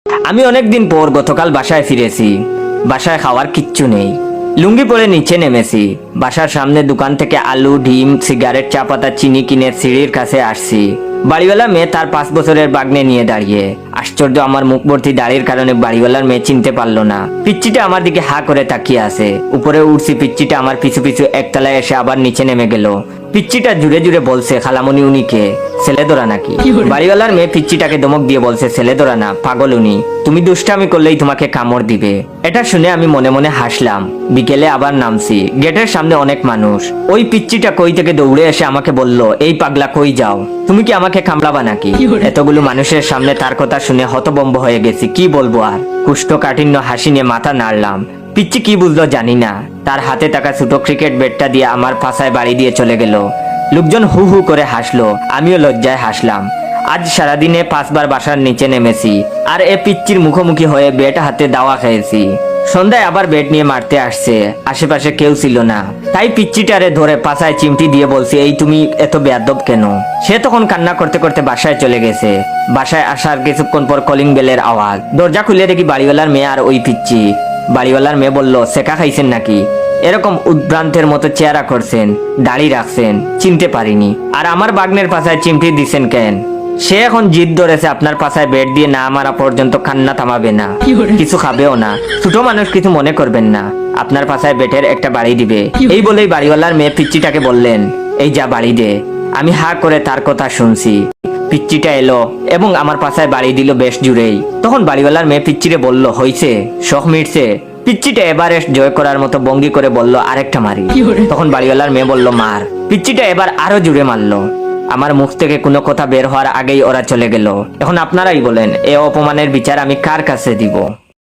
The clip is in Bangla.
আমি অনেকদিন পর গতকাল বাসায় ফিরেছি। বাসায় খাওয়ার কিচ্ছু নেই। লুঙ্গি পরে নিচে নেমেছি। বাসার সামনে দোকান থেকে আলু, ডিম, সিগারেট, চা পাতা, চিনি কিনে সিঁড়ির কাছে আসছি। বাড়িওয়ালা মেয়ে তার 5 বছরের বাগ্নে নিয়ে দাঁড়িয়ে। আশ্চর্য, আমার মুখ ভর্তি দাড়ির কারণে বাড়িওয়ালার মেয়ে চিনতে পারলো না। পিচ্চিটা আমার দিকে হা করে তাকিয়ে আছে। উপরে উঠছি, পিচ্চিটা আমার পিছু পিছু একতলায় এসে আবার নিচে নেমে গেল। পিচ্চিটা জুড়ে জুড়ে বলছে, খালামণি উনিকে ছেলে ধরা নাকি? বাড়িওয়ালার মেয়ে পিচ্চিটাকে ধমক দিয়ে বলছে, ছেলে ধরা না, পাগল উনি, তুমি দুষ্টামি করলেই তোমাকে কামড় দিবে। এটা শুনে আমি মনে মনে হাসলাম। বিকেলে আবার নামছি। গেটের সামনে অনেক মানুষ। ওই পিচ্চিটা কই থেকে দৌড়ে এসে আমাকে বলল, এই পাগলা কই যাও, তুমি কি আমাকে কামড়াবা নাকি? এতগুলো মানুষের সামনে তার কথা শুনে হতবম্ব হয়ে গেছি। কি বলবো আর? কুষ্ঠকাঠিন্য হাসি নিয়ে মাথা নাড়লাম। পিচ্চি কি বুঝলো জানি না, তার হাতে থাকা ছোট ক্রিকেট ব্যাটটা দিয়ে আমার পাছায় বাড়ি দিয়ে চলে গেল। লোকজন হু হু করে হাসলো, আমিও লজ্জায় হাসলাম। আজ সারাদিনে 5 বার বাসার নিচে নেমেছি, আর এ পিচ্চির মুখোমুখি হয়ে ব্যাট হাতে দাওয়া খেয়েছি। সন্ধ্যায় আবার ব্যাট নিয়ে মারতে আসছে। আশেপাশে কেউ ছিল না, তাই পিচ্চিটারে ধরে পাছায় চিমটি দিয়ে বলছি, এই তুমি এত বেয়াদব কেন? সে তখন কান্না করতে করতে বাসায় চলে গেছে। বাসায় আসার কিছুক্ষণ পর কলিং বেলের আওয়াজ। দরজা খুলে দেখি বাড়িওয়ালার মেয়ে আর ওই পিচ্চি। বাড়িওয়ালার মেয়ে বলল, সেকা খাইছেন নাকি? এরকম উদ্ভ্রান্তের মতো চেহারা করছেন, দাড়ি রাখছেন, চিনতে পারিনি। আর আমার বাগ্নের পাছায় চিমটি দিছেন কেন? সে এখন জিদ ধরেছে আপনার পাছায় বেড দিয়ে না মারা পর্যন্ত কান্না থামাবে না, কিছু খাবেও না। ছোট মানুষ, কিছু মনে করবেন না, আপনার পাছায় বেটের একটা বাড়ি দিবে। এই বলেই বাড়িওয়ালার মেয়ে পিচ্চিটাকে বললেন, এই যা বাড়ি দে। আমি হা করে তার কথা শুনছি। পিচ্চিটা এলো এবং আমার পাছায় বাড়ি দিল বেশ জুড়েই। তখন বাড়িওয়ালার মেয়ে পিচ্চিরে বলল, হইছে, শখ মিটছে? পিচ্চিটা এভারেস্ট জয় করার মতো ভঙ্গি করে বলল, আরেকটা মারি। তখন বাড়িওয়ালার মেয়ে বলল, মার। পিচ্চিটা এবার আরো জুড়ে মারলো। আমার মুখ থেকে কোনো কথা বের হওয়ার আগেই ওরা চলে গেল। এখন আপনারাই বলেন, এ অপমানের বিচার আমি কার কাছে দিব?